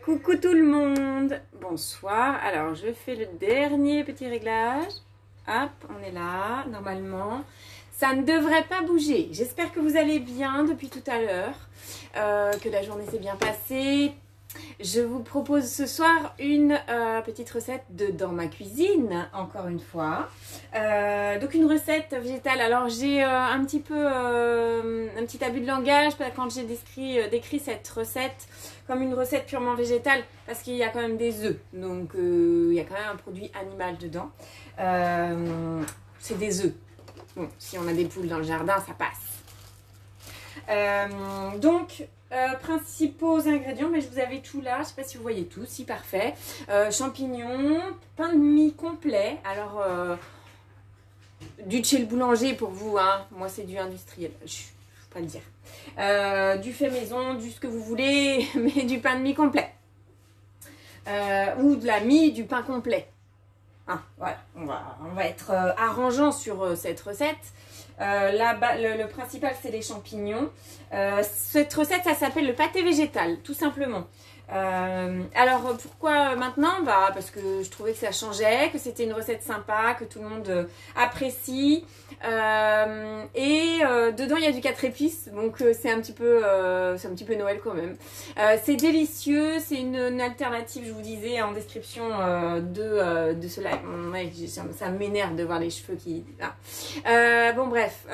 Coucou tout le monde, bonsoir. Alors je fais le dernier petit réglage. Hop, on est là, normalement. Ça ne devrait pas bouger. J'espère que vous allez bien depuis tout à l'heure, que la journée s'est bien passée. Je vous propose ce soir une petite recette de dans ma cuisine, encore une fois. Donc une recette végétale. Alors j'ai un petit abus de langage quand j'ai décrit cette recette comme une recette purement végétale, parce qu'il y a quand même des œufs, donc il y a quand même un produit animal dedans. C'est des œufs. Bon, si on a des poules dans le jardin, ça passe. Principaux ingrédients, mais je vous avais tout là, je ne sais pas si vous voyez tout, si parfait. Champignons, pain de mie complet, alors du chez le boulanger pour vous, hein. Moi c'est du industriel, je ne peux pas le dire. Du fait maison, du ce que vous voulez, mais du pain de mie complet. Ou de la mie, du pain complet. Hein, voilà, on va être arrangeant sur cette recette. Le principal, c'est les champignons. Cette recette, ça s'appelle le pâté végétal, tout simplement. Alors, pourquoi maintenant? Parce que je trouvais que ça changeait, que c'était une recette sympa, que tout le monde apprécie. Dedans, il y a du 4 épices, donc c'est un petit peu Noël quand même. C'est délicieux, c'est une alternative, je vous disais en description de cela. Ouais, ça m'énerve de voir les cheveux qui... Ah. Bon bref,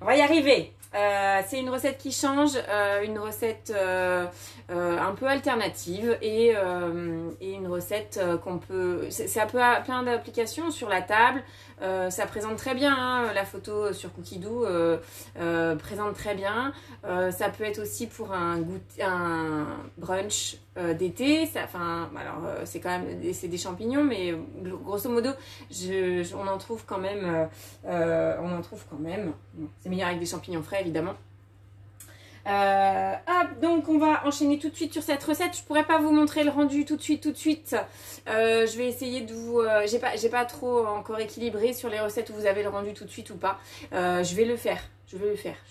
on va y arriver. C'est une recette qui change, une recette un peu alternative et une recette qu'on peut... Ça peut avoir plein d'applications sur la table. Ça présente très bien, hein, la photo sur Cookidoo présente très bien. Ça peut être aussi pour un brunch d'été. C'est quand même des champignons, mais grosso modo, on en trouve quand même. C'est meilleur avec des champignons frais, évidemment. Donc on va enchaîner tout de suite sur cette recette. Je pourrais pas vous montrer le rendu tout de suite. Je vais essayer de vous... j'ai pas trop encore équilibré sur les recettes où vous avez le rendu tout de suite ou pas. Je vais le faire. Je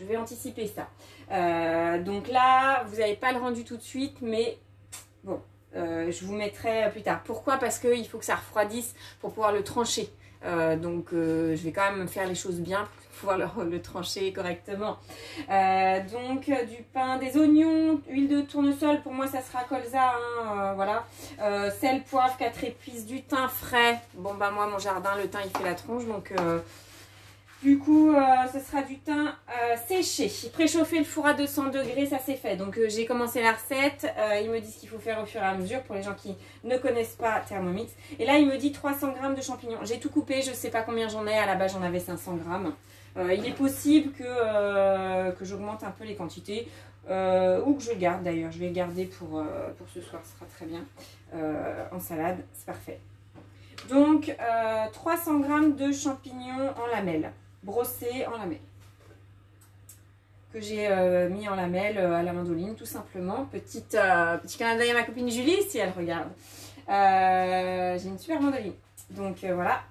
vais anticiper ça. Donc là, vous n'avez pas le rendu tout de suite, mais bon, je vous mettrai plus tard. Pourquoi? Parce qu'il faut que ça refroidisse pour pouvoir le trancher. Je vais quand même faire les choses bien pour pouvoir le trancher correctement. Du pain, des oignons, huile de tournesol, pour moi ça sera colza, hein, voilà. Sel, poivre, 4 épices, du thym frais. Bon moi mon jardin, le thym il fait la tronche, donc du coup ce sera du thym séché. Préchauffer le four à 200 degrés, ça c'est fait. Donc j'ai commencé la recette, ils me disent qu'il faut faire au fur et à mesure pour les gens qui ne connaissent pas Thermomix. Et là il me dit 300 g de champignons. J'ai tout coupé, je sais pas combien j'en ai, à la base j'en avais 500 g. Il est possible que j'augmente un peu les quantités ou que je garde d'ailleurs. Je vais garder pour ce soir, ce sera très bien. En salade, c'est parfait. Donc 300 g de champignons en lamelles, brossés en lamelles. Que j'ai mis en lamelles à la mandoline tout simplement. Petit clin d'œil à ma copine Julie si elle regarde. J'ai une super mandoline. Donc voilà.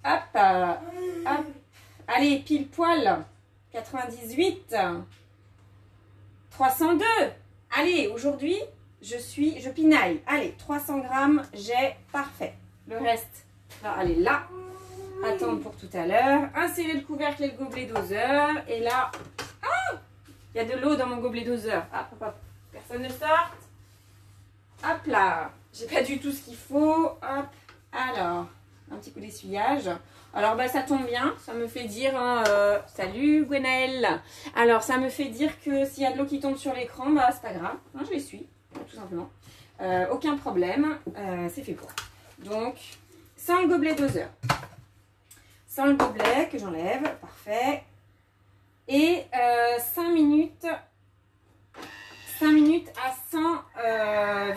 Hop. Allez, pile poil, 98, 302. Allez, aujourd'hui, je pinaille. Allez, 300 g, j'ai parfait. Le reste, allez là, attendre pour tout à l'heure. Insérer le couvercle et le gobelet doseur. Et là, il y a de l'eau dans mon gobelet doseur. Hop. Personne ne sorte. Hop là, j'ai pas du tout ce qu'il faut. Hop, alors, un petit coup d'essuyage. Alors ça tombe bien, ça me fait dire salut Gwenaëlle. Alors ça me fait dire que s'il y a de l'eau qui tombe sur l'écran, c'est pas grave, hein, je l'essuie, tout simplement. Aucun problème, c'est fait pour. Donc sans le gobelet doseur. Sans le gobelet que j'enlève, parfait. Et 5 minutes à 100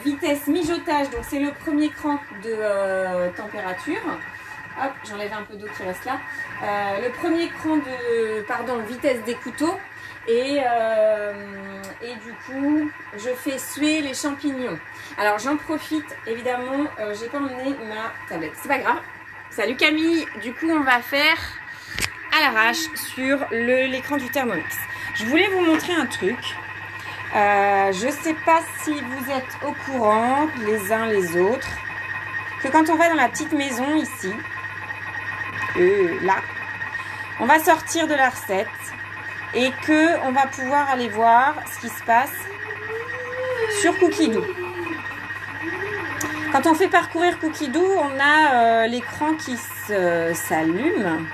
vitesse mijotage, donc c'est le premier cran de température. Hop, j'enlève un peu d'eau qui reste là. Le premier cran de vitesse des couteaux. Et du coup, je fais suer les champignons. Alors, j'en profite, évidemment, j'ai pas emmené ma tablette. C'est pas grave. Salut Camille. Du coup, on va faire à l'arrache sur l'écran du Thermomix. Je voulais vous montrer un truc. Je sais pas si vous êtes au courant, les uns les autres, que quand on va dans la petite maison ici, là, on va sortir de la recette et que on va pouvoir aller voir ce qui se passe sur Cookidoo. Quand on fait parcourir Cookidoo, on a l'écran qui s'allume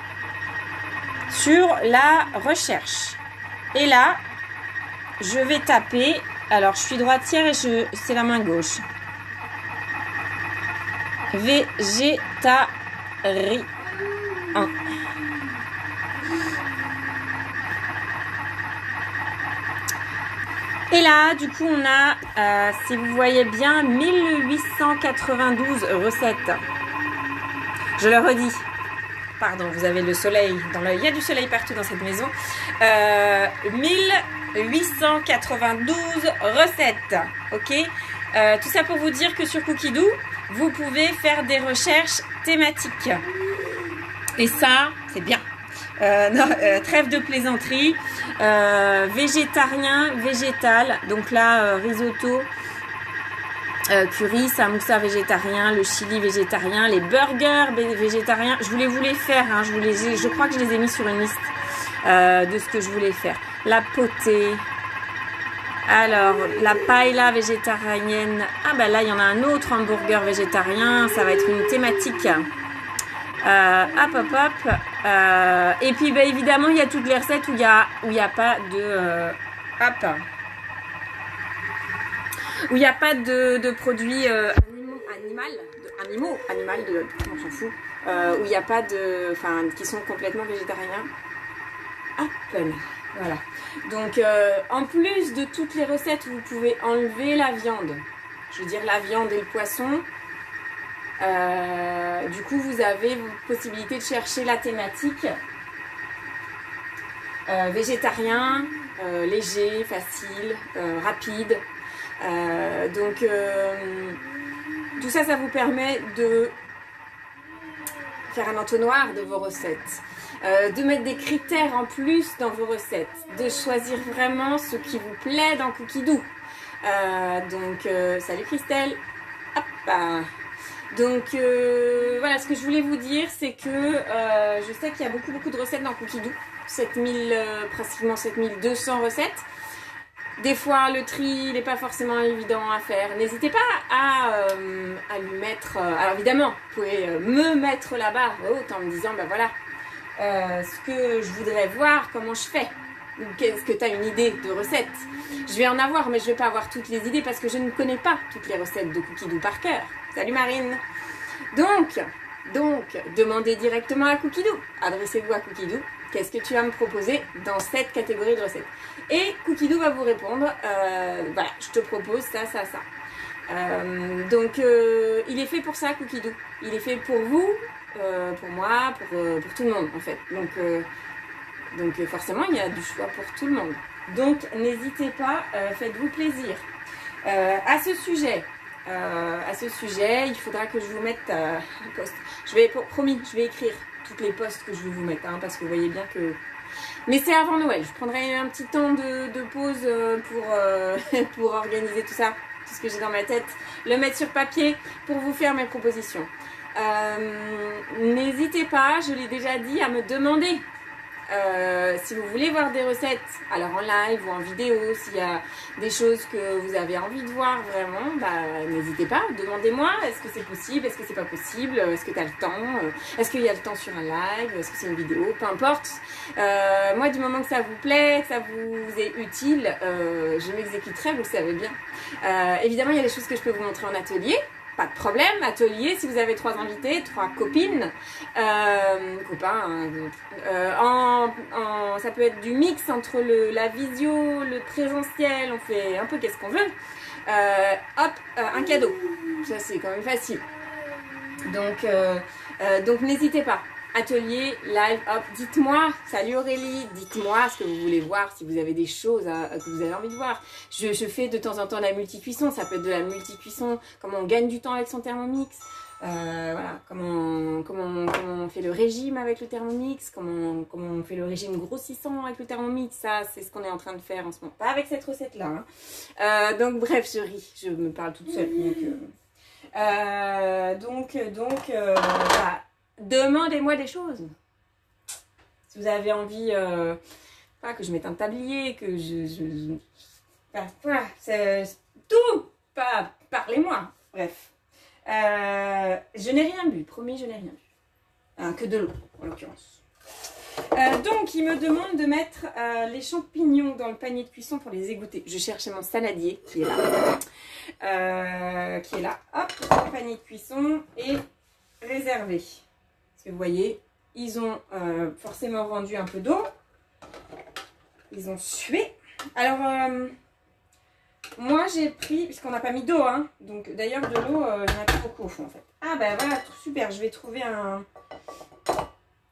sur la recherche. Et là, je vais taper. Alors, je suis droitière et c'est la main gauche. Végétarien. Et là, du coup, on a, si vous voyez bien, 1892 recettes. Je le redis. Pardon, vous avez le soleil dans l'œil. Il y a du soleil partout dans cette maison. 1892 recettes. Ok. Tout ça pour vous dire que sur Cookidoo, vous pouvez faire des recherches thématiques. Et ça, c'est bien. Trêve de plaisanterie. Végétarien, végétal. Donc là, risotto. Curry, samoussa végétarien, le chili végétarien, les burgers végétariens. Je voulais vous les faire, hein, je crois que je les ai mis sur une liste de ce que je voulais faire. La potée, alors la paella végétarienne. Ah bah là il y en a un autre hamburger végétarien, ça va être une thématique. Et puis bah, évidemment il y a toutes les recettes où il y a pas de où il n'y a pas de produits animaux, on s'en fout, où il n'y a pas de, enfin, qui sont complètement végétariens. Apple, voilà. Donc, en plus de toutes les recettes où vous pouvez enlever la viande, je veux dire la viande et le poisson, du coup, vous avez possibilité de chercher la thématique végétarien, léger, facile, rapide. Tout ça, ça vous permet de faire un entonnoir de vos recettes, de mettre des critères en plus dans vos recettes, de choisir vraiment ce qui vous plaît dans Cookidoo. Salut Christelle. Hop. Donc voilà, ce que je voulais vous dire, c'est que je sais qu'il y a beaucoup de recettes dans Cookidoo, pratiquement 7200 recettes. Des fois, le tri n'est pas forcément évident à faire. N'hésitez pas à lui mettre... alors évidemment, vous pouvez me mettre la barre haute en me disant, ben voilà, ce que je voudrais voir, comment je fais. Est-ce que tu as une idée de recette? Je vais en avoir, mais je ne vais pas avoir toutes les idées parce que je ne connais pas toutes les recettes de Cookidoo par cœur. Salut Marine. Donc, demandez directement à Cookidoo. Adressez-vous à Cookidoo. Qu'est-ce que tu vas me proposer dans cette catégorie de recettes? Et Cookidoo va vous répondre, voilà, je te propose ça. Il est fait pour ça, Cookidoo. Il est fait pour vous, pour moi, pour tout le monde, en fait. Donc forcément, il y a du choix pour tout le monde. Donc, n'hésitez pas, faites-vous plaisir. À ce sujet, il faudra que je vous mette un post. Promis, je vais écrire toutes les posts que je vais vous mettre, hein, parce que vous voyez bien que... Mais c'est avant Noël, je prendrai un petit temps de pause pour organiser tout ça, tout ce que j'ai dans ma tête, le mettre sur papier pour vous faire mes propositions. N'hésitez pas, je l'ai déjà dit, à me demander si vous voulez voir des recettes, alors en live ou en vidéo, s'il y a des choses que vous avez envie de voir vraiment, n'hésitez pas, demandez-moi, est-ce que c'est possible, est-ce que c'est pas possible, est-ce que tu as le temps, est-ce qu'il y a le temps sur un live, est-ce que c'est une vidéo, peu importe. Moi, du moment que ça vous plaît, que ça vous est utile, je m'exécuterai, vous le savez bien. Évidemment, il y a des choses que je peux vous montrer en atelier. Pas de problème, atelier, si vous avez 3 invités, 3 copines, copains, ça peut être du mix entre la visio, le présentiel, on fait un peu qu'est-ce qu'on veut. Un cadeau, ça c'est quand même facile. Donc n'hésitez pas. Atelier, live, hop, dites-moi, salut Aurélie, dites-moi ce que vous voulez voir, si vous avez des choses que vous avez envie de voir. Je fais de temps en temps la multi-cuisson, ça peut être de la multi-cuisson, comment on gagne du temps avec son Thermomix, Voilà, comment on fait le régime avec le Thermomix, comment on fait le régime grossissant avec le Thermomix, ça c'est ce qu'on est en train de faire en ce moment. Pas avec cette recette-là. Hein. Donc bref, je ris, je me parle toute seule. Voilà. Demandez-moi des choses. Si vous avez envie que je mette un tablier, que voilà, c'est tout, parlez-moi. Bref. Je n'ai rien bu, promis, je n'ai rien bu. Que de l'eau, en l'occurrence. Donc, il me demande de mettre les champignons dans le panier de cuisson pour les égoutter. Je cherchais mon saladier qui est là. Hop, le panier de cuisson est réservé. Parce que vous voyez, ils ont forcément rendu un peu d'eau. Ils ont sué. Alors, moi j'ai pris, puisqu'on n'a pas mis d'eau, hein, donc d'ailleurs de l'eau, il n'y en a pas beaucoup au fond en fait. Ah ben voilà, super, je vais trouver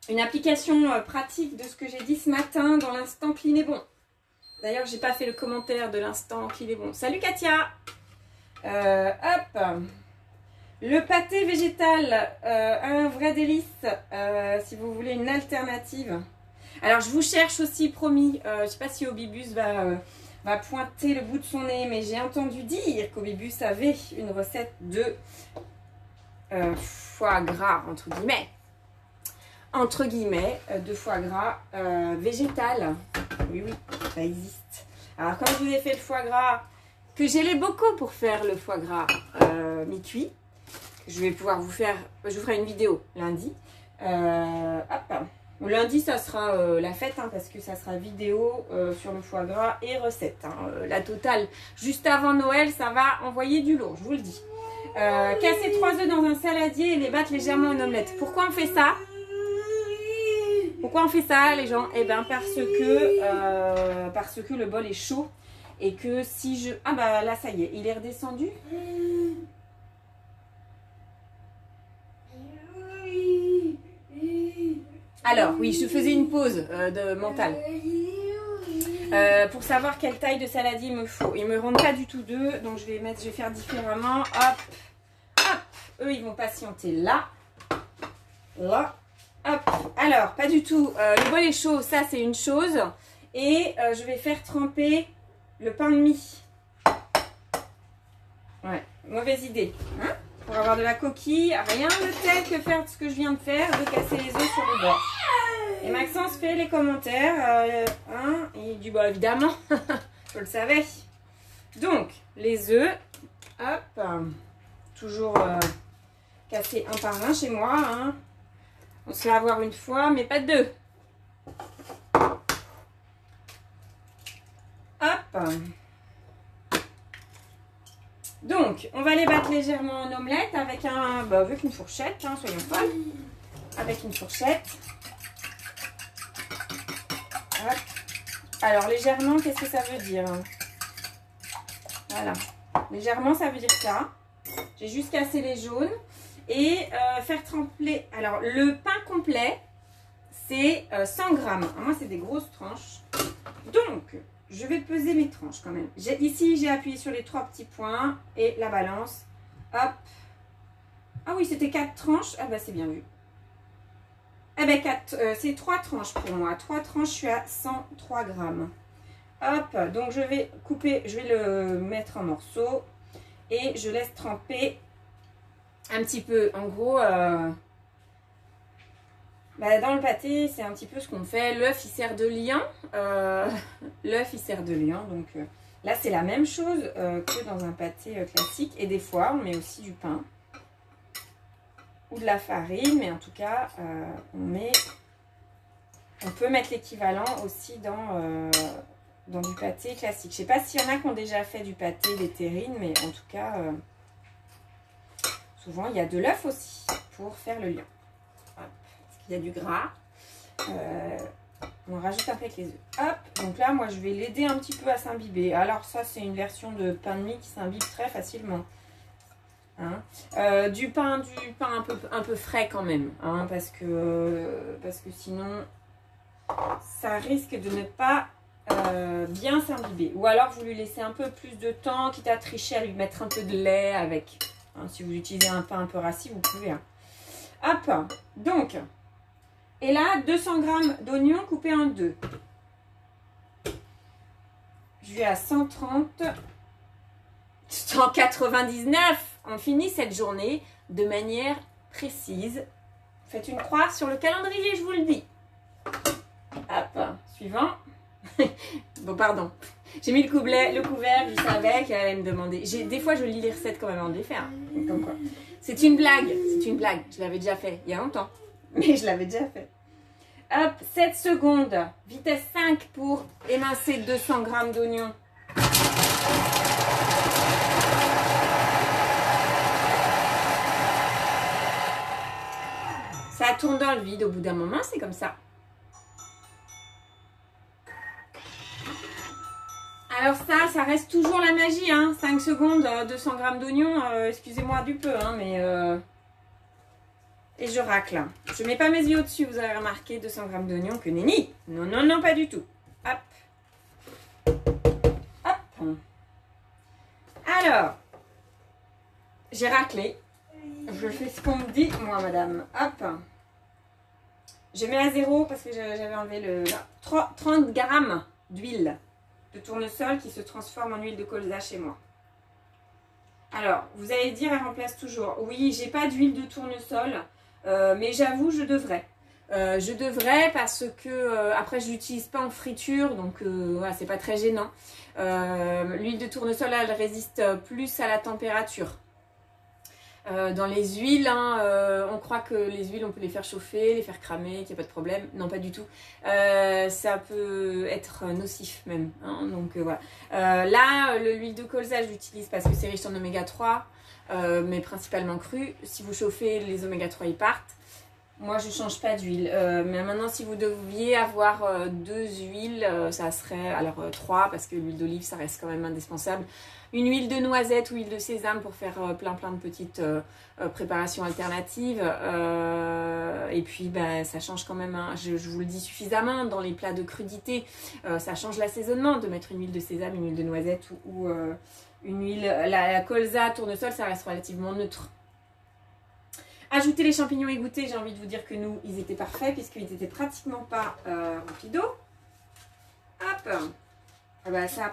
une application pratique de ce que j'ai dit ce matin dans l'instant Clean et Bon. D'ailleurs, j'ai pas fait le commentaire de l'instant Clean et Bon. Salut Katia. Hop. Le pâté végétal, un vrai délice, si vous voulez une alternative. Alors, je vous cherche aussi, promis. Je sais pas si Obibus va pointer le bout de son nez, mais j'ai entendu dire qu'Obibus avait une recette de foie gras, entre guillemets, de foie gras végétal. Oui, ça existe. Alors, comme je vous ai fait le foie gras, que j'aimais beaucoup pour faire le foie gras mi-cuit, je vais pouvoir vous faire, je vous ferai une vidéo lundi. Hop. Lundi, ça sera la fête, hein, parce que ça sera vidéo sur le foie gras et recette. Hein, la totale, juste avant Noël, ça va envoyer du lourd, je vous le dis. Casser 3 œufs dans un saladier et les battre légèrement en omelette. Pourquoi on fait ça? Pourquoi on fait ça, les gens? Eh bien, parce que le bol est chaud et que si je... Ah bah là, ça y est, il est redescendu. Alors, oui, je faisais une pause mentale pour savoir quelle taille de saladier il me faut. Ils ne me rendent pas du tout deux, donc je vais faire différemment. Hop, hop. Eux, ils vont patienter là. Là. Hop. Alors, pas du tout. Le bol est chaud, ça c'est une chose. Et je vais faire tremper le pain de mie. Ouais, mauvaise idée. Hein? Pour avoir de la coquille, rien de tel que faire ce que je viens de faire, de casser les œufs sur le bord. Et Maxence fait les commentaires. Il dit bah évidemment, je le savais. Donc, les œufs, hop, toujours casser un par un chez moi. Hein. On se fait avoir une fois, mais pas deux. Hop. Donc, on va les battre légèrement en omelette avec avec une fourchette, hein, soyons folles. Avec une fourchette. Hop. Alors, légèrement, qu'est-ce que ça veut dire? Voilà. Légèrement, ça veut dire ça. J'ai juste cassé les jaunes. Et faire tremper... Alors, le pain complet, c'est 100 grammes. Moi, c'est des grosses tranches. Donc... je vais peser mes tranches quand même. Ici, j'ai appuyé sur les 3 petits points et la balance. Hop. Ah oui, c'était 4 tranches. Ah bah, c'est bien vu. Eh ben, c'est 3 tranches pour moi. 3 tranches, je suis à 103 grammes. Hop. Donc, je vais couper, je vais le mettre en morceaux. Et je laisse tremper un petit peu. En gros... dans le pâté, c'est un petit peu ce qu'on fait. L'œuf, il sert de liant. L'œuf, il sert de liant. Donc là, c'est la même chose que dans un pâté classique. Et des fois, on met aussi du pain ou de la farine. Mais en tout cas, on peut mettre l'équivalent aussi dans du pâté classique. Je ne sais pas s'il y en a qui ont déjà fait du pâté des terrines. Mais en tout cas, souvent, il y a de l'œuf aussi pour faire le liant. Il y a du gras. On rajoute un peu avec les œufs. Hop, donc là, moi, je vais l'aider un petit peu à s'imbiber. Alors ça, c'est une version de pain de mie qui s'imbibe très facilement. Hein? Du pain un peu frais quand même. Hein, parce que sinon, ça risque de ne pas bien s'imbiber. Ou alors, vous lui laissez un peu plus de temps, quitte à tricher, à lui mettre un peu de lait avec Hein, si vous utilisez un pain un peu rassis, vous pouvez. Hein. Hop, donc, et là, 200 g d'oignons coupés en deux. Je vais à 130, 199. On finit cette journée de manière précise. Faites une croix sur le calendrier, je vous le dis. Hop, suivant. Bon, pardon. J'ai mis le couvert, je savais qu'elle allait me demander. Des fois, je lis les recettes quand même avant de les faire. Comme quoi. C'est une blague, c'est une blague. Je l'avais déjà fait il y a longtemps. Mais je l'avais déjà fait. Hop, 7 secondes. Vitesse 5 pour émincer 200 g d'oignons. Ça tourne dans le vide au bout d'un moment, c'est comme ça. Alors ça reste toujours la magie, hein. 5 secondes, 200 g d'oignons, excusez-moi du peu, hein, mais... Et je racle. Je mets pas mes yeux au-dessus, vous avez remarqué, 200 g d'oignons, que nenni. Non, non, non, pas du tout. Hop. Hop. Alors, j'ai raclé. Je fais ce qu'on me dit, moi, madame. Hop. Je mets à 0 parce que j'avais enlevé le... 30 g d'huile de tournesol qui se transforme en huile de colza chez moi. Alors, vous allez dire, elle remplace toujours. Oui, j'ai pas d'huile de tournesol, mais j'avoue, je devrais. Je devrais parce que, après, je l'utilise pas en friture, donc voilà, c'est pas très gênant. L'huile de tournesol, elle résiste plus à la température. Dans les huiles, hein, on croit que les huiles, on peut les faire chauffer, les faire cramer, qu'il n'y a pas de problème. Non, pas du tout. Ça peut être nocif même. Hein, donc voilà. Là, l'huile de colza, je l'utilise parce que c'est riche en oméga 3, mais principalement cru. Si vous chauffez, les oméga 3, ils partent. Moi, je ne change pas d'huile. Mais maintenant, si vous deviez avoir 2 huiles, ça serait... Alors 3, parce que l'huile d'olive, ça reste quand même indispensable. Une huile de noisette ou huile de sésame pour faire plein de petites préparations alternatives. Et puis, ben, ça change quand même, hein, je vous le dis suffisamment, dans les plats de crudité, ça change l'assaisonnement de mettre une huile de sésame, une huile de noisette ou une huile... La colza, tournesol, ça reste relativement neutre. Ajouter les champignons égouttés, j'ai envie de vous dire que nous, ils étaient parfaits puisqu'ils n'étaient pratiquement pas remplis d'eau. Hop! Ah bah, ça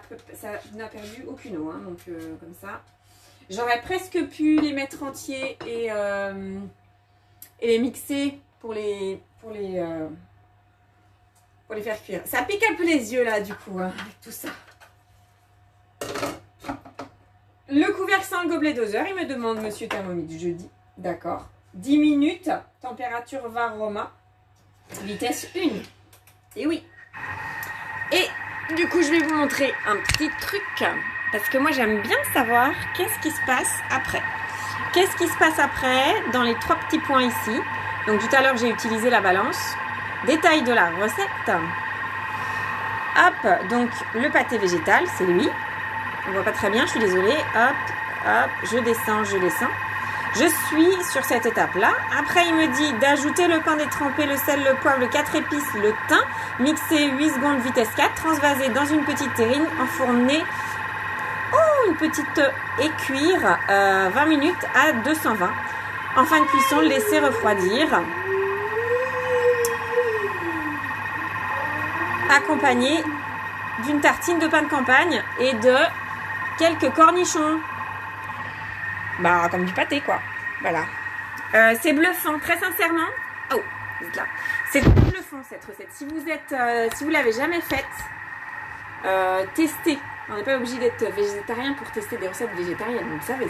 n'a perdu aucune eau, hein, donc comme ça. J'aurais presque pu les mettre entiers et les mixer pour les faire cuire. Ça pique un peu les yeux là du coup, hein, avec tout ça. Le couvercle sans le gobelet doseur, il me demande Monsieur Thermomix jeudi. D'accord. 10 minutes, température Varoma, vitesse 1. Et oui. Et du coup, je vais vous montrer un petit truc. Parce que moi, j'aime bien savoir qu'est-ce qui se passe après. Qu'est-ce qui se passe après dans les 3 petits points ici. Donc tout à l'heure, j'ai utilisé la balance. Détail de la recette. Hop, donc le pâté végétal, c'est lui. On voit pas très bien, je suis désolée. Hop, hop, je descends, je descends. Je suis sur cette étape-là. Après, il me dit d'ajouter le pain détrempé, le sel, le poivre, le 4 épices, le thym, mixer 8 secondes vitesse 4, transvaser dans une petite terrine, enfourner une petite et cuire 20 minutes à 220. En fin de cuisson, laisser refroidir. Accompagné d'une tartine de pain de campagne et de quelques cornichons. Bah, comme du pâté, quoi. Voilà. C'est bluffant, très sincèrement. Oh, vous êtes là. C'est bluffant, cette recette. Si vous l'avez jamais faite, testez. On n'est pas obligé d'être végétarien pour tester des recettes végétariennes, vous le savez.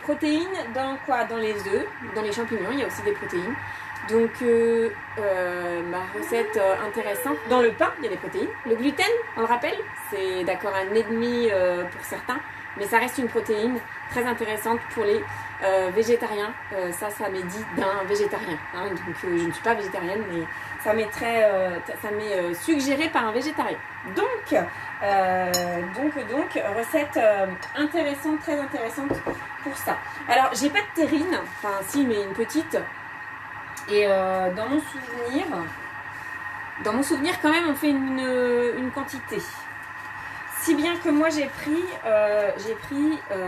Protéines dans quoi? Dans les œufs, dans les champignons, il y a aussi des protéines. Donc, ma recette intéressante. Dans le pain, il y a des protéines. Le gluten, on le rappelle, c'est d'accord 1,5 pour certains. Mais ça reste une protéine très intéressante pour les végétariens. Ça m'est dit d'un végétarien. Hein. Donc, je ne suis pas végétarienne, mais ça m'est suggéré par un végétarien. Donc, recette intéressante, très intéressante pour ça. Alors, j'ai pas de terrine. Enfin, si, mais une petite. Et dans mon souvenir quand même, on fait une quantité. Si bien que moi j'ai pris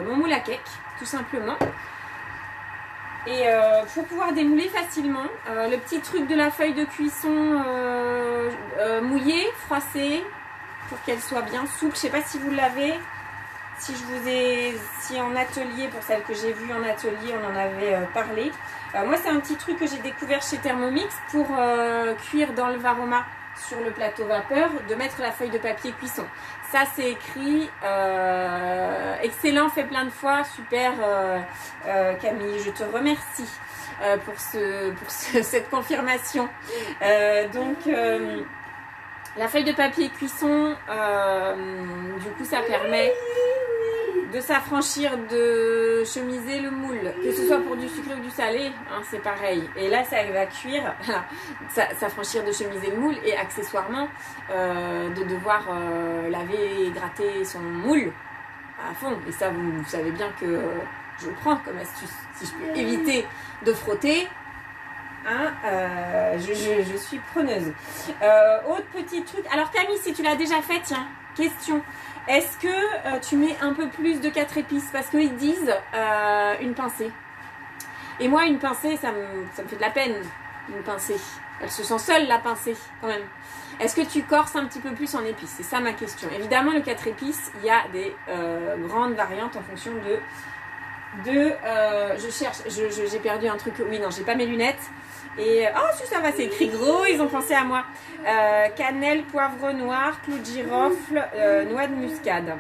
mon moule à cake, tout simplement. Et pour pouvoir démouler facilement, le petit truc de la feuille de cuisson mouillée, froissée, pour qu'elle soit bien souple. Je sais pas si vous l'avez, si en atelier, pour celle que j'ai vue en atelier, on en avait parlé. Moi c'est un petit truc que j'ai découvert chez Thermomix pour cuire dans le Varoma sur le plateau vapeur, de mettre la feuille de papier cuisson. Ça c'est écrit, excellent, fait plein de fois, super Camille, je te remercie pour cette confirmation. La feuille de papier cuisson, du coup ça permet de s'affranchir, de chemiser le moule, que ce soit pour du sucré ou du salé, hein, c'est pareil. Et là, ça va cuire, s'affranchir de chemiser le moule et accessoirement de devoir laver et gratter son moule à fond. Et ça, vous savez bien que je le prends comme astuce. Si je peux éviter de frotter, hein, je suis preneuse. Autre petit truc. Alors Camille, si tu l'as déjà fait, tiens, question. Est-ce que tu mets un peu plus de 4 épices? Parce qu'ils disent une pincée. Et moi, une pincée, ça me fait de la peine, une pincée. Elle se sent seule, la pincée, quand même. Est-ce que tu corses un petit peu plus en épices? C'est ça ma question. Évidemment, le 4 épices, il y a des grandes variantes en fonction je cherche, j'ai perdu un truc. Oui, non, j'ai pas mes lunettes. Et oh si ça va, c'est écrit gros, ils ont pensé à moi. Cannelle, poivre noir, clou de girofle, noix de muscade.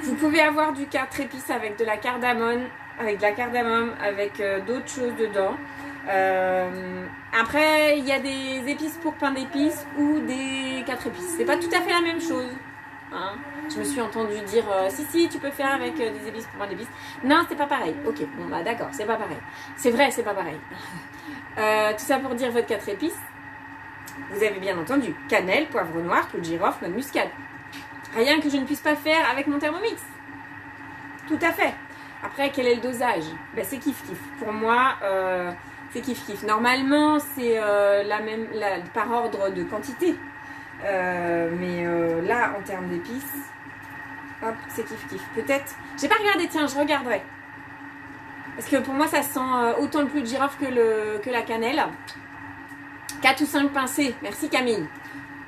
Vous pouvez avoir du 4 épices avec de la cardamome, avec d'autres choses dedans. Après, il y a des épices pour pain d'épices ou des 4 épices. C'est pas tout à fait la même chose. Hein, je me suis entendue dire si tu peux faire avec des épices pour pain d'épices. Non, c'est pas pareil. Ok, bon bah d'accord, c'est pas pareil. C'est vrai, c'est pas pareil. Tout ça pour dire votre 4 épices. Vous avez bien entendu cannelle, poivre noir, clou de girofle, noix de muscade. Rien que je ne puisse pas faire avec mon Thermomix. Tout à fait. Après, quel est le dosage? Ben, c'est kiff-kiff. Pour moi, c'est kiff-kiff. Normalement, c'est par ordre de quantité. Mais là, en termes d'épices, hop, c'est kiff-kiff. Peut-être, j'ai pas regardé, tiens, je regarderai. Parce que pour moi, ça sent autant le clou de girofle que la cannelle. 4 ou 5 pincées. Merci Camille.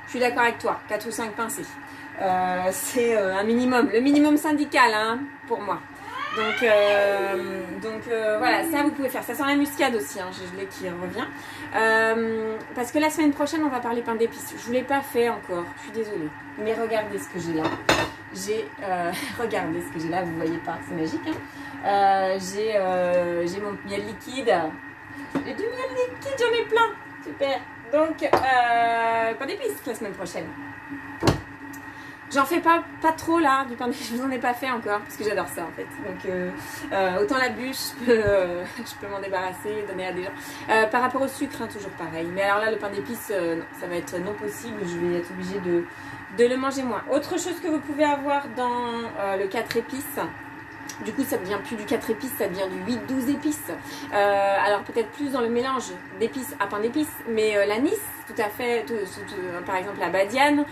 Je suis d'accord avec toi. 4 ou 5 pincées. C'est un minimum. Le minimum syndical, hein, pour moi. Donc voilà, ça vous pouvez faire. Ça sent la muscade aussi, hein, je l'ai qui revient. Parce que la semaine prochaine, on va parler pain d'épices. Je ne vous l'ai pas fait encore, je suis désolée. Mais regardez ce que j'ai là. Regardez ce que j'ai là, vous ne voyez pas, c'est magique. Hein. J'ai mon miel liquide. J'ai du miel liquide, j'en ai plein. Super. Donc, pain d'épices la semaine prochaine. J'en fais pas trop là, du pain d'épices, je vous en ai pas fait encore, parce que j'adore ça en fait. Donc autant la bûche, je peux m'en débarrasser, donner à des gens. Par rapport au sucre, hein, toujours pareil. Mais alors là, le pain d'épices, non, ça va être non possible, je vais être obligée de le manger moins. Autre chose que vous pouvez avoir dans le 4 épices, du coup ça devient plus du 4 épices, ça devient du 8-12 épices. Alors peut-être plus dans le mélange d'épices à pain d'épices, mais l'anis, tout à fait, par exemple la badiane,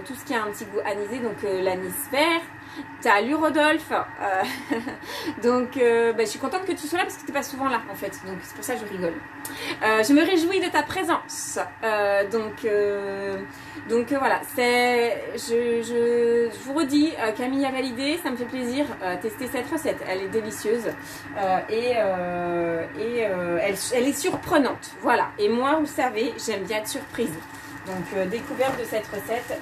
tout ce qui a un petit goût anisé, donc l'anis vert. Salut Rodolphe. Donc je suis contente que tu sois là parce que tu n'es pas souvent là en fait, donc c'est pour ça que je rigole. Je me réjouis de ta présence. Donc voilà, je vous redis, Camille a validé, ça me fait plaisir tester cette recette, elle est délicieuse elle est surprenante, voilà. Et moi, vous savez, j'aime bien être surprise, donc découverte de cette recette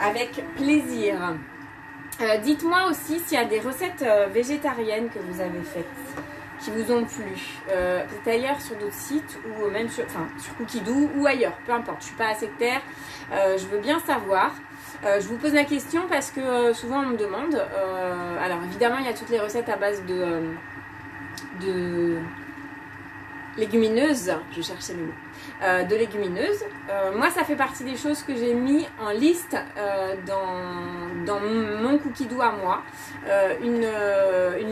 avec plaisir. Dites-moi aussi s'il y a des recettes végétariennes que vous avez faites qui vous ont plu, peut-être ailleurs sur d'autres sites ou même sur Cookidoo ou ailleurs, peu importe, je suis pas sectaire, je veux bien savoir. Je vous pose la question parce que souvent on me demande, alors évidemment il y a toutes les recettes à base de légumineuses, je cherchais le mot, de légumineuses. Moi ça fait partie des choses que j'ai mis en liste dans mon Cookidoo à moi, une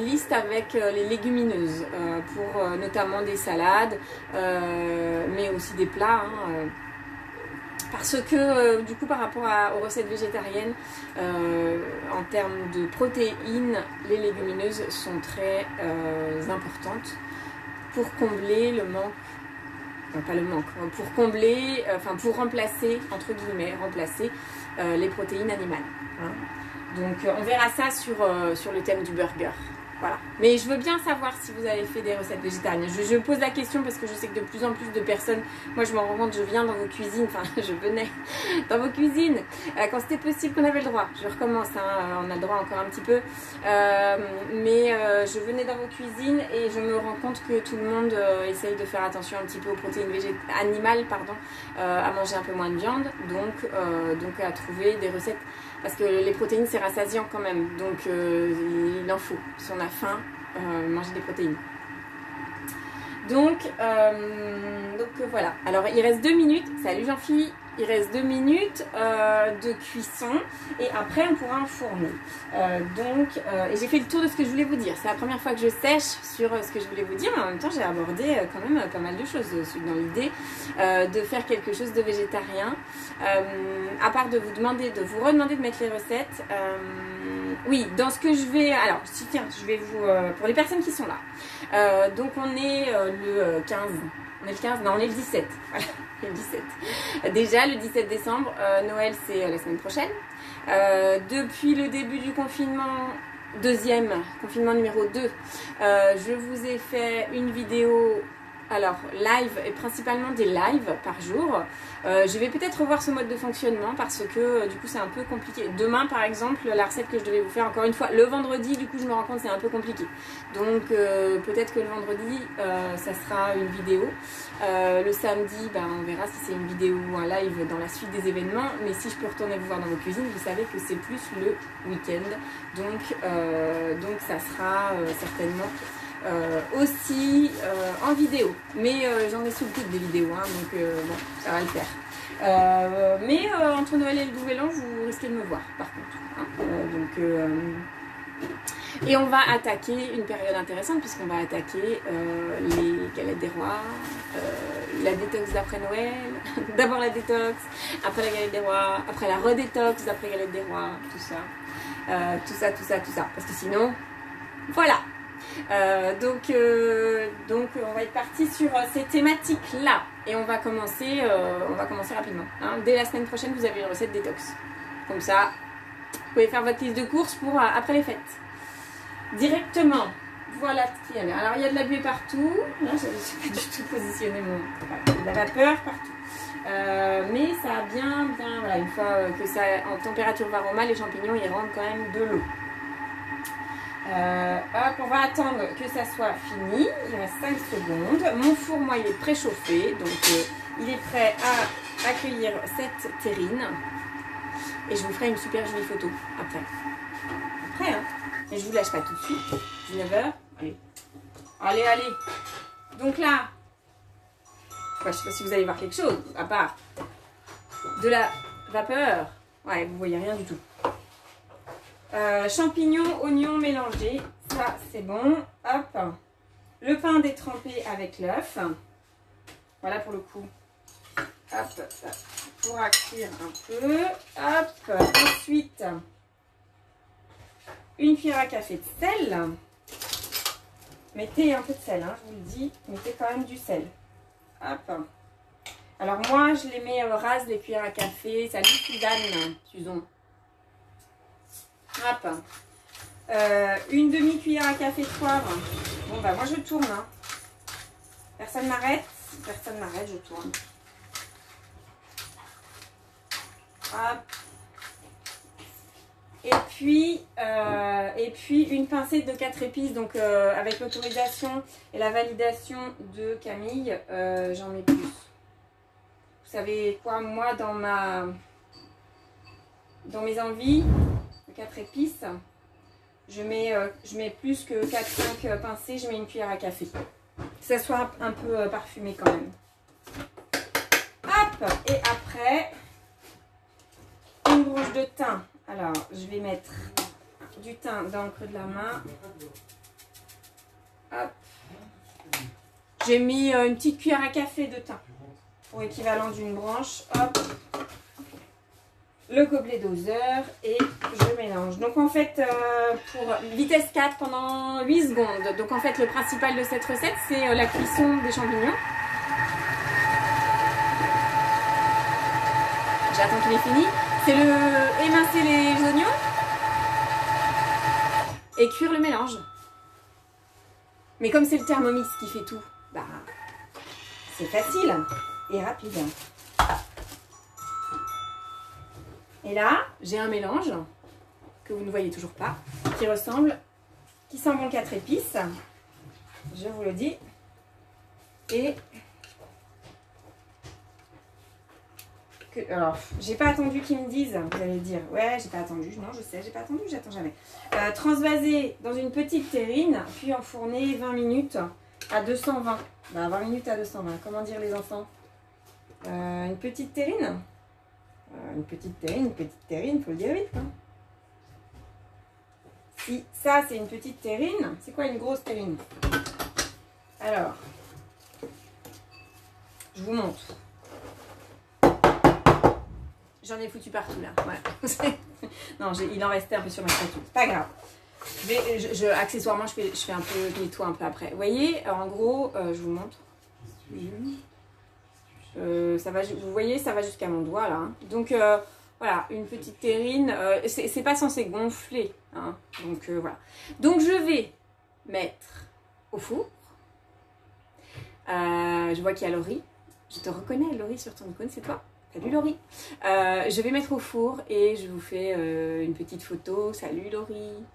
liste avec les légumineuses pour notamment des salades, mais aussi des plats, hein, Parce que du coup par rapport aux recettes végétariennes, en termes de protéines, les légumineuses sont très importantes pour combler le manque, enfin pas le manque, pour combler, enfin pour remplacer, entre guillemets, remplacer les protéines animales. Hein. Donc on verra ça sur le thème du burger. Voilà. Mais je veux bien savoir si vous avez fait des recettes végétariennes. Je pose la question parce que je sais que de plus en plus de personnes, moi je m'en rends compte, je viens dans vos cuisines, enfin je venais dans vos cuisines quand c'était possible, qu'on avait le droit. Je recommence, hein, on a le droit encore un petit peu. Mais je venais dans vos cuisines et je me rends compte que tout le monde essaye de faire attention un petit peu aux protéines animales, à manger un peu moins de viande, donc à trouver des recettes. Parce que les protéines, c'est rassasiant quand même. Donc, il en faut. Si on a faim, manger des protéines. Donc voilà. Alors, il reste 2 minutes. Salut Jean-Philippe. Il reste 2 minutes de cuisson. Et après, on pourra enfourner. Et j'ai fait le tour de ce que je voulais vous dire. C'est la première fois que je sèche sur ce que je voulais vous dire. Mais en même temps, j'ai abordé quand même pas mal de choses dans l'idée de faire quelque chose de végétarien. À part de vous redemander de mettre les recettes. Oui, dans ce que je vais... Alors, tiens, je vais vous... pour les personnes qui sont là. Donc, on est le 15... On est le 15? Non, on est le 17. Voilà, le 17. Déjà, le 17 décembre, Noël, c'est la semaine prochaine. Depuis le début du confinement, deuxième, confinement numéro 2, je vous ai fait une vidéo... Alors, live, et principalement des lives par jour. Je vais peut-être revoir ce mode de fonctionnement parce que du coup c'est un peu compliqué. Demain par exemple, la recette que je devais vous faire, encore une fois, le vendredi, du coup je me rends compte c'est un peu compliqué. Donc peut-être que le vendredi, ça sera une vidéo. Le samedi, on verra si c'est une vidéo ou un live dans la suite des événements. Mais si je peux retourner vous voir dans vos cuisines, vous savez que c'est plus le week-end. Donc ça sera certainement... aussi en vidéo, mais j'en ai sous le coude des vidéos, hein, donc bon, ça va le faire. Mais entre Noël et le Nouvel An, vous risquez de me voir par contre. Hein. Et on va attaquer une période intéressante puisqu'on va attaquer les galettes des rois, la détox d'après Noël, d'abord la détox, après la galette des rois, après la redétox d'après galette des rois, tout ça, parce que sinon, voilà. Donc on va être parti sur ces thématiques là et on va commencer rapidement, hein. Dès la semaine prochaine vous avez une recette détox, comme ça vous pouvez faire votre liste de courses pour après les fêtes directement. Voilà ce qu'il y a là. Alors il y a de la buée partout, là je n'ai pas du tout positionné de la vapeur partout, mais ça a bien voilà, une fois que ça en température varoma, les champignons ils rendent quand même de l'eau. Hop, on va attendre que ça soit fini. Il reste 5 secondes. Mon four, moi, il est préchauffé. Donc, il est prêt à accueillir cette terrine. Et je vous ferai une super jolie photo après. Après, hein. Et je vous lâche pas tout de suite. 19h. Allez. Allez. Donc là, je sais pas si vous allez voir quelque chose, à part de la vapeur. Ouais, vous voyez rien du tout. Champignons, oignons mélangés, ça c'est bon. Hop, le pain détrempé avec l'œuf. Voilà pour le coup. Hop, pour cuire un peu. Hop, ensuite une cuillère à café de sel. Mettez un peu de sel, hein, je vous le dis. Mettez quand même du sel. Hop. Alors moi je les mets rases les cuillères à café. Salut Suzanne, Suzon. Hop. Une demi-cuillère à café de poivre. Bon bah moi je tourne. Hein. Personne m'arrête. Personne m'arrête, je tourne. Hop. Et puis une pincée de 4 épices. Donc avec l'autorisation et la validation de Camille, j'en mets plus. Vous savez quoi, moi dans mes envies, 4 épices, je mets plus que 4-5 pincées, je mets une cuillère à café. Que ça soit un peu parfumé quand même. Hop, et après, une branche de thym. Alors, je vais mettre du thym dans le creux de la main. Hop. J'ai mis une petite cuillère à café de thym pour équivalent d'une branche. Hop. le gobelet doseur et je mélange. Donc en fait, pour vitesse 4 pendant 8 secondes. Donc en fait, le principal de cette recette, c'est la cuisson des champignons. J'attends qu'il est fini. C'est le émincer les oignons et cuire le mélange. Mais comme c'est le Thermomix qui fait tout, bah c'est facile et rapide. Et là, j'ai un mélange que vous ne voyez toujours pas, qui sent bon 4 épices. Je vous le dis. Et alors, j'ai pas attendu qu'ils me disent. Vous allez dire, ouais, j'ai pas attendu. Non, je sais, j'ai pas attendu, j'attends jamais. Transvaser dans une petite terrine, puis enfourner 20 minutes à 220. Bah, 20 minutes à 220. Comment dire les enfants? Une petite terrine. Une petite terrine, faut le dire vite. Hein. Si ça c'est une petite terrine, c'est quoi une grosse terrine? Alors, je vous montre. J'en ai foutu partout là. Ouais. Non, il en restait un peu sur ma spatule. Pas grave. Accessoirement, je fais un peu, je nettoie un peu après. Vous voyez, en gros, je vous montre. Ça va, vous voyez, ça va jusqu'à mon doigt là. Hein. Donc voilà, une petite terrine. C'est pas censé gonfler. Hein. Donc voilà. Donc je vais mettre au four. Je vois qu'il y a Laurie. Je te reconnais, Laurie, sur ton icône, c'est toi. Salut Laurie. Je vais mettre au four et je vous fais une petite photo. Salut Laurie.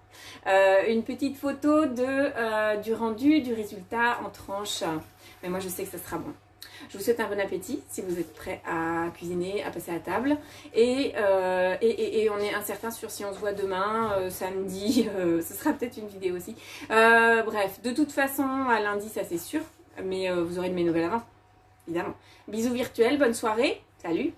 Une petite photo du rendu, du résultat en tranches. Mais moi je sais que ça sera bon. Je vous souhaite un bon appétit si vous êtes prêts à cuisiner, à passer à table. Et on est incertain sur si on se voit demain, samedi, ce sera peut-être une vidéo aussi. Bref, de toute façon, à lundi, ça c'est sûr. Mais vous aurez de mes nouvelles avant, évidemment. Bisous virtuels, bonne soirée, salut!